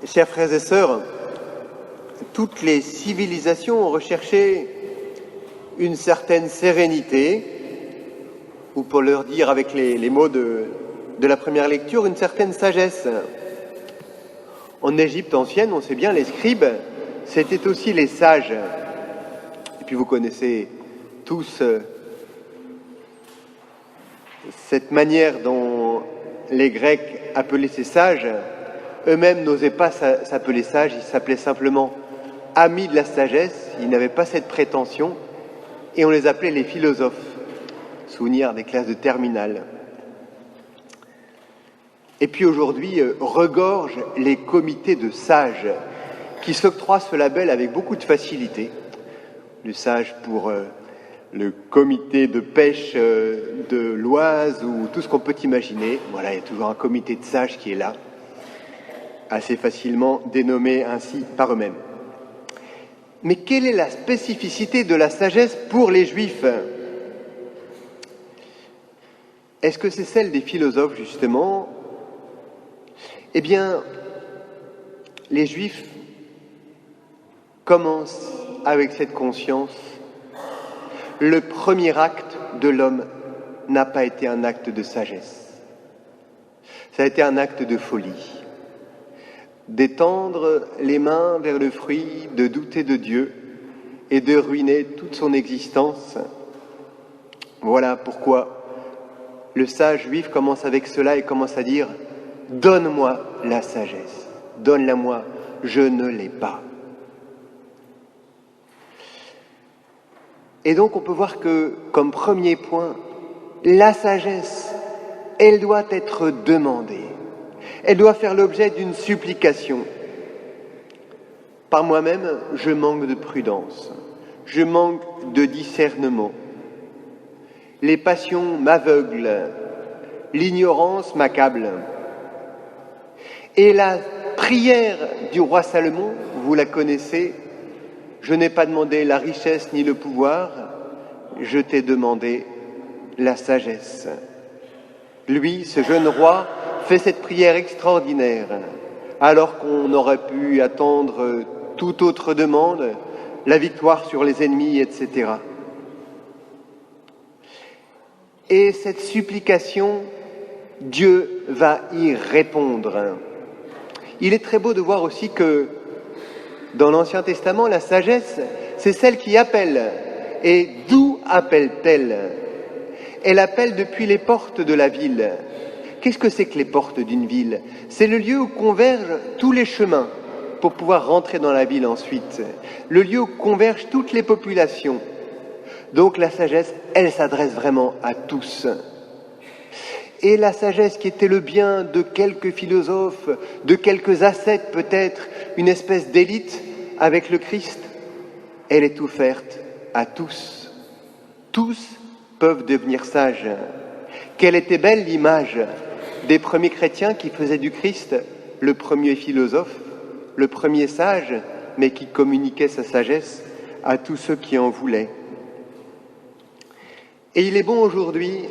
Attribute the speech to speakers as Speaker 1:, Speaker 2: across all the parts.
Speaker 1: Chers frères et sœurs, toutes les civilisations ont recherché une certaine sérénité, ou pour leur dire avec les mots de la première lecture, une certaine sagesse. En Égypte ancienne, on sait bien, les scribes, c'était aussi les sages. Et puis vous connaissez tous cette manière dont les Grecs appelaient ces sages. Eux-mêmes n'osaient pas s'appeler sages, ils s'appelaient simplement amis de la sagesse, ils n'avaient pas cette prétention, et on les appelait les philosophes. Souvenir des classes de terminale. Et puis aujourd'hui, regorgent les comités de sages qui s'octroient ce label avec beaucoup de facilité. Le sage pour le comité de pêche de l'Oise ou tout ce qu'on peut imaginer. Voilà, il y a toujours un comité de sages qui est là, assez facilement dénommé ainsi par eux-mêmes. Mais quelle est la spécificité de la sagesse pour les Juifs ? Est-ce que c'est celle des philosophes, justement ? Eh bien, les Juifs commencent avec cette conscience. Le premier acte de l'homme n'a pas été un acte de sagesse. Ça a été un acte de folie. D'étendre les mains vers le fruit, de douter de Dieu et de ruiner toute son existence. Voilà pourquoi le sage juif commence avec cela et commence à dire « Donne-moi la sagesse, donne-la-moi, je ne l'ai pas. » Et donc on peut voir que, comme premier point, la sagesse, elle doit être demandée. Elle doit faire l'objet d'une supplication. Par moi-même, je manque de prudence, je manque de discernement. Les passions m'aveuglent, l'ignorance m'accable. Et la prière du roi Salomon, vous la connaissez, je n'ai pas demandé la richesse ni le pouvoir, je t'ai demandé la sagesse. Lui, ce jeune roi, fait cette prière extraordinaire, alors qu'on aurait pu attendre toute autre demande, la victoire sur les ennemis, etc. Et cette supplication, Dieu va y répondre. Il est très beau de voir aussi que dans l'Ancien Testament, la sagesse, c'est celle qui appelle. Et d'où appelle-t-elle ? Elle appelle depuis les portes de la ville. Qu'est-ce que c'est que les portes d'une ville ? C'est le lieu où convergent tous les chemins pour pouvoir rentrer dans la ville ensuite. Le lieu où convergent toutes les populations. Donc la sagesse, elle s'adresse vraiment à tous. Et la sagesse qui était le bien de quelques philosophes, de quelques ascètes peut-être, une espèce d'élite avec le Christ, elle est offerte à tous. Tous peuvent devenir sages. Quelle était belle l'image des premiers chrétiens qui faisaient du Christ le premier philosophe, le premier sage, mais qui communiquait sa sagesse à tous ceux qui en voulaient. Et il est bon aujourd'hui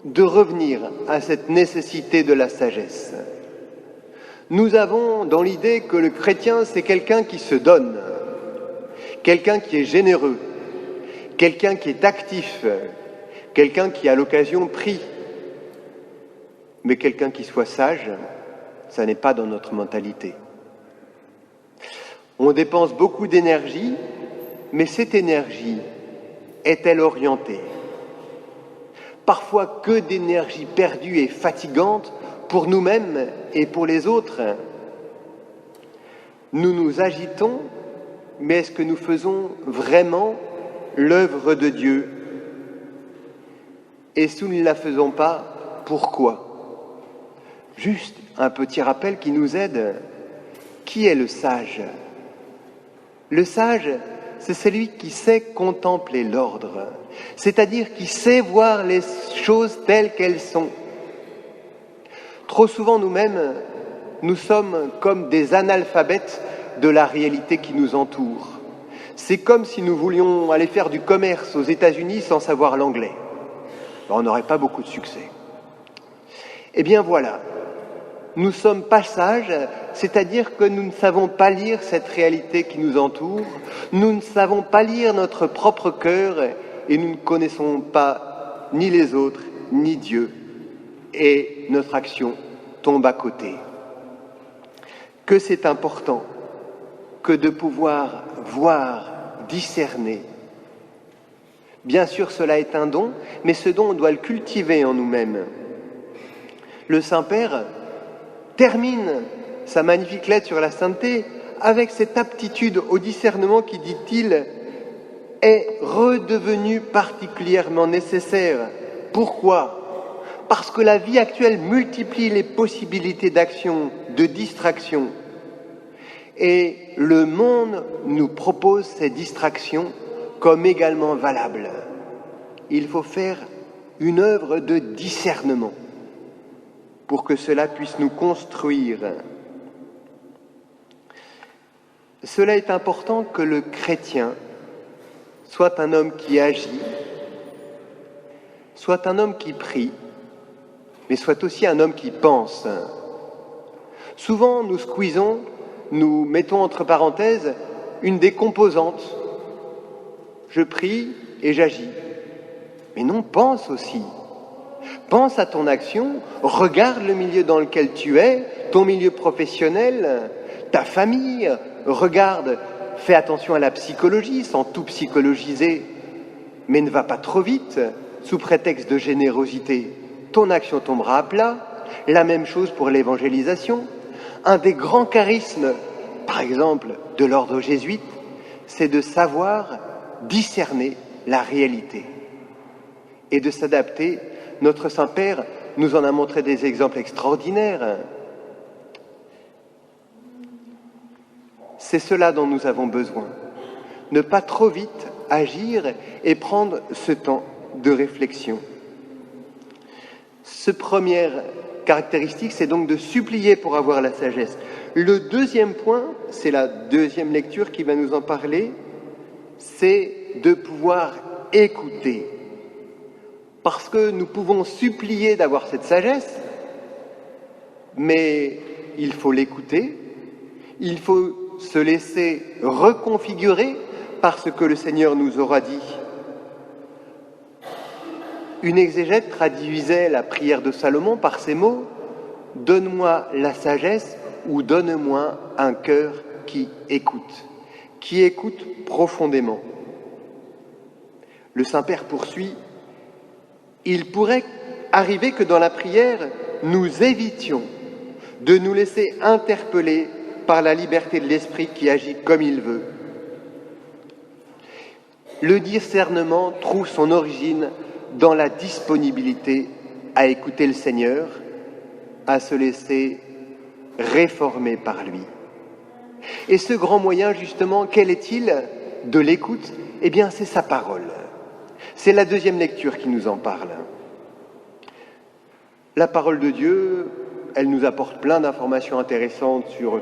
Speaker 1: de revenir à cette nécessité de la sagesse. Nous avons dans l'idée que le chrétien, c'est quelqu'un qui se donne, quelqu'un qui est généreux, quelqu'un qui est actif, quelqu'un qui à l'occasion prie. Mais quelqu'un qui soit sage, ça n'est pas dans notre mentalité. On dépense beaucoup d'énergie, mais cette énergie est-elle orientée ? Parfois que d'énergie perdue et fatigante pour nous-mêmes et pour les autres. Nous nous agitons, mais est-ce que nous faisons vraiment l'œuvre de Dieu ? Et si nous ne la faisons pas, pourquoi ? Juste un petit rappel qui nous aide. Qui est le sage ? Le sage, c'est celui qui sait contempler l'ordre, c'est-à-dire qui sait voir les choses telles qu'elles sont. Trop souvent, nous-mêmes, nous sommes comme des analphabètes de la réalité qui nous entoure. C'est comme si nous voulions aller faire du commerce aux États-Unis sans savoir l'anglais. On n'aurait pas beaucoup de succès. Eh bien voilà, nous sommes pas sages, c'est-à-dire que nous ne savons pas lire cette réalité qui nous entoure, nous ne savons pas lire notre propre cœur et nous ne connaissons pas ni les autres, ni Dieu. Et notre action tombe à côté. Que c'est important que de pouvoir voir, discerner. Bien sûr, cela est un don, mais ce don, on doit le cultiver en nous-mêmes. Le Saint-Père termine sa magnifique lettre sur la sainteté avec cette aptitude au discernement qui, dit-il, est redevenue particulièrement nécessaire. Pourquoi ? Parce que la vie actuelle multiplie les possibilités d'action, de distraction. Et le monde nous propose ces distractions comme également valables. Il faut faire une œuvre de discernement pour que cela puisse nous construire. Cela est important que le chrétien soit un homme qui agit, soit un homme qui prie, mais soit aussi un homme qui pense. Souvent, nous squeezons, nous mettons entre parenthèses une des composantes. Je prie et j'agis. Mais non, pense aussi. Pense à ton action, regarde le milieu dans lequel tu es, ton milieu professionnel, ta famille, regarde, fais attention à la psychologie sans tout psychologiser, mais ne va pas trop vite sous prétexte de générosité. Ton action tombera à plat. La même chose pour l'évangélisation. Un des grands charismes, par exemple, de l'ordre jésuite, c'est de savoir discerner la réalité et de s'adapter. Notre Saint-Père nous en a montré des exemples extraordinaires. C'est cela dont nous avons besoin. Ne pas trop vite agir et prendre ce temps de réflexion. Ce première caractéristique, c'est donc de supplier pour avoir la sagesse. Le deuxième point, c'est la deuxième lecture qui va nous en parler, c'est de pouvoir écouter. Parce que nous pouvons supplier d'avoir cette sagesse, mais il faut l'écouter, il faut se laisser reconfigurer par ce que le Seigneur nous aura dit. Une exégète traduisait la prière de Salomon par ces mots « Donne-moi la sagesse ou donne-moi un cœur qui écoute profondément. » Le Saint-Père poursuit « Il pourrait arriver que dans la prière, nous évitions de nous laisser interpeller par la liberté de l'esprit qui agit comme il veut. » Le discernement trouve son origine dans la disponibilité à écouter le Seigneur, à se laisser réformer par lui. Et ce grand moyen, justement, quel est-il de l'écoute ? Eh bien, c'est sa parole. C'est la deuxième lecture qui nous en parle. La parole de Dieu, elle nous apporte plein d'informations intéressantes sur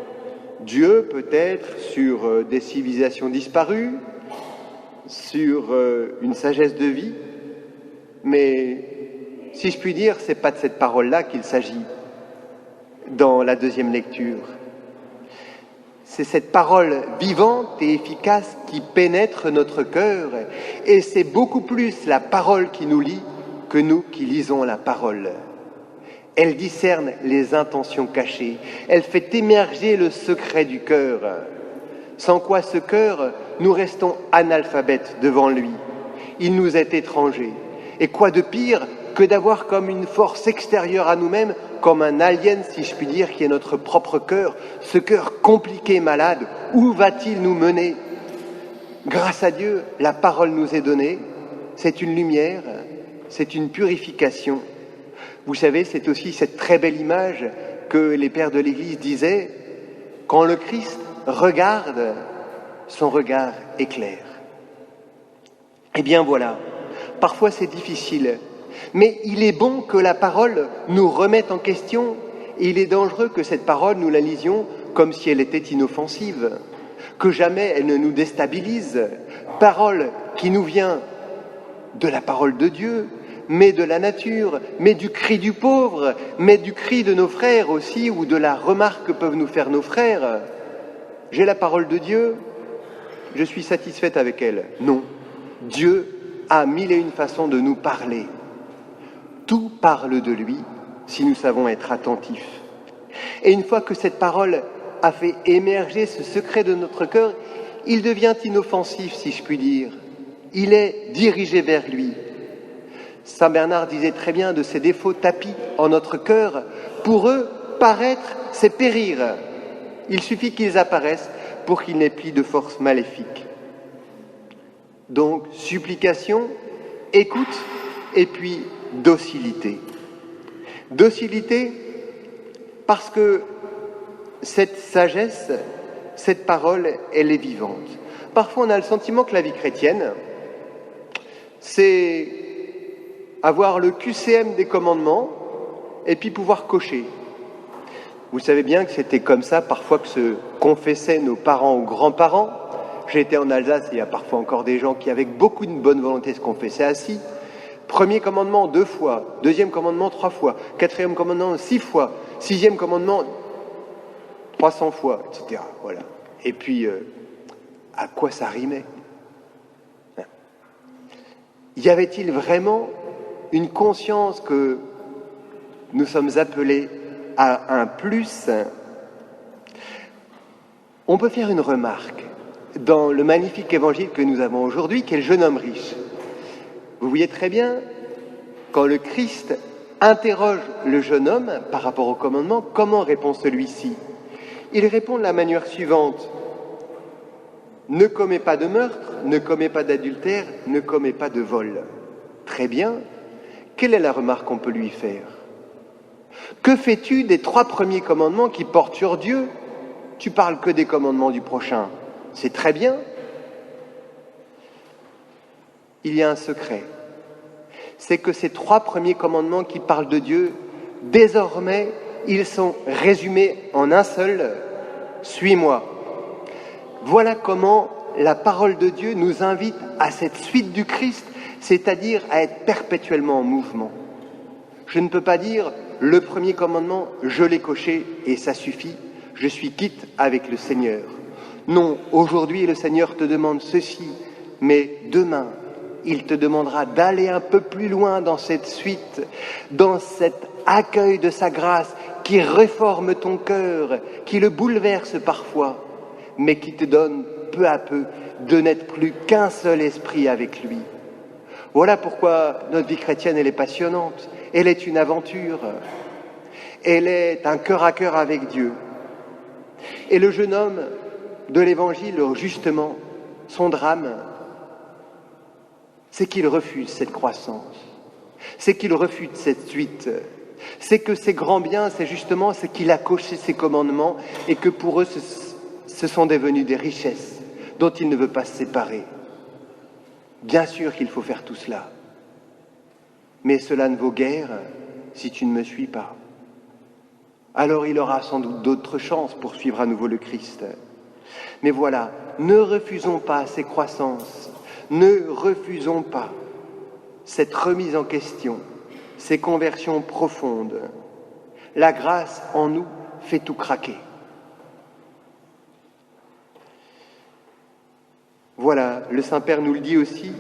Speaker 1: Dieu, peut-être, sur des civilisations disparues, sur une sagesse de vie. Mais, si je puis dire, c'est pas de cette parole-là qu'il s'agit dans la deuxième lecture. C'est cette parole vivante et efficace qui pénètre notre cœur, et c'est beaucoup plus la parole qui nous lie que nous qui lisons la parole. Elle discerne les intentions cachées, elle fait émerger le secret du cœur, sans quoi ce cœur, nous restons analphabètes devant lui. Il nous est étranger. Et quoi de pire que d'avoir comme une force extérieure à nous-mêmes, comme un alien, si je puis dire, qui est notre propre cœur, ce cœur compliqué, malade, où va-t-il nous mener ? Grâce à Dieu, la parole nous est donnée, c'est une lumière, c'est une purification. Vous savez, c'est aussi cette très belle image que les pères de l'Église disaient, quand le Christ regarde, son regard éclaire. Eh bien voilà, parfois c'est difficile, mais il est bon que la parole nous remette en question, et il est dangereux que cette parole, nous la lisions comme si elle était inoffensive, que jamais elle ne nous déstabilise. Parole qui nous vient de la parole de Dieu, mais de la nature, mais du cri du pauvre, mais du cri de nos frères aussi, ou de la remarque que peuvent nous faire nos frères. J'ai la parole de Dieu, je suis satisfaite avec elle. Non, Dieu a mille et une façons de nous parler. Tout parle de lui si nous savons être attentifs. Et une fois que cette parole a fait émerger ce secret de notre cœur, il devient inoffensif, si je puis dire. Il est dirigé vers lui. Saint Bernard disait très bien de ces défauts tapis en notre cœur. Pour eux, paraître, c'est périr. Il suffit qu'ils apparaissent pour qu'ils n'aient plus de force maléfique. Donc, supplication, écoute et puis docilité. Docilité parce que cette sagesse, cette parole, elle est vivante. Parfois, on a le sentiment que la vie chrétienne, c'est avoir le QCM des commandements et puis pouvoir cocher. Vous savez bien que c'était comme ça parfois que se confessaient nos parents ou grands-parents. J'ai été en Alsace et il y a parfois encore des gens qui, avec beaucoup de bonne volonté, se confessaient assis. Premier commandement 2 fois, deuxième commandement 3 fois, quatrième commandement 6 fois, sixième commandement 300 fois, etc. Voilà. Et puis, à quoi ça rimait? Y avait-il vraiment une conscience que nous sommes appelés à un plus? On peut faire une remarque dans le magnifique évangile que nous avons aujourd'hui, qui est le jeune homme riche. Vous voyez très bien, quand le Christ interroge le jeune homme par rapport au commandement, comment répond celui-ci? Il répond de la manière suivante: ne commets pas de meurtre, ne commets pas d'adultère, ne commets pas de vol. Très bien. Quelle est la remarque qu'on peut lui faire? Que fais-tu des 3 premiers commandements qui portent sur Dieu? Tu parles que des commandements du prochain. C'est très bien. Il y a un secret. C'est que ces 3 premiers commandements qui parlent de Dieu, désormais, ils sont résumés en un seul: suis-moi. Voilà comment la parole de Dieu nous invite à cette suite du Christ, c'est-à-dire à être perpétuellement en mouvement. Je ne peux pas dire le premier commandement, je l'ai coché et ça suffit, je suis quitte avec le Seigneur. Non, aujourd'hui le Seigneur te demande ceci, mais demain, il te demandera d'aller un peu plus loin dans cette suite, dans cet accueil de sa grâce qui réforme ton cœur, qui le bouleverse parfois, mais qui te donne peu à peu de n'être plus qu'un seul esprit avec lui. Voilà pourquoi notre vie chrétienne, elle est passionnante, elle est une aventure, elle est un cœur à cœur avec Dieu. Et le jeune homme de l'Évangile, justement, son drame, c'est qu'il refuse cette croissance, c'est qu'il refuse cette suite, c'est que ses grands biens, c'est qu'il a coché ses commandements et que pour eux, ce sont devenus des richesses dont il ne veut pas se séparer. Bien sûr qu'il faut faire tout cela, mais cela ne vaut guère si tu ne me suis pas. Alors il aura sans doute d'autres chances pour suivre à nouveau le Christ. Mais voilà, ne refusons pas ces croissances, ne refusons pas cette remise en question, ces conversions profondes. La grâce en nous fait tout craquer. Voilà, le Saint-Père nous le dit aussi,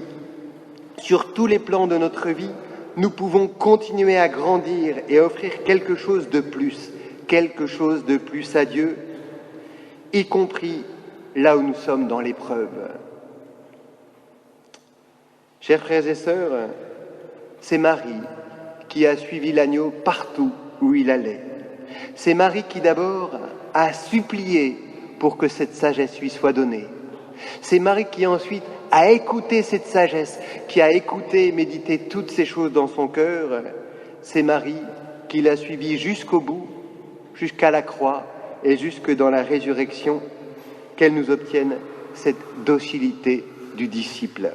Speaker 1: sur tous les plans de notre vie, nous pouvons continuer à grandir et à offrir quelque chose de plus à Dieu, y compris là où nous sommes dans l'épreuve. Chers frères et sœurs, c'est Marie qui a suivi l'agneau partout où il allait. C'est Marie qui d'abord a supplié pour que cette sagesse lui soit donnée. C'est Marie qui ensuite a écouté cette sagesse, qui a écouté et médité toutes ces choses dans son cœur. C'est Marie qui l'a suivi jusqu'au bout, jusqu'à la croix et jusque dans la résurrection, qu'elle nous obtienne cette docilité du disciple.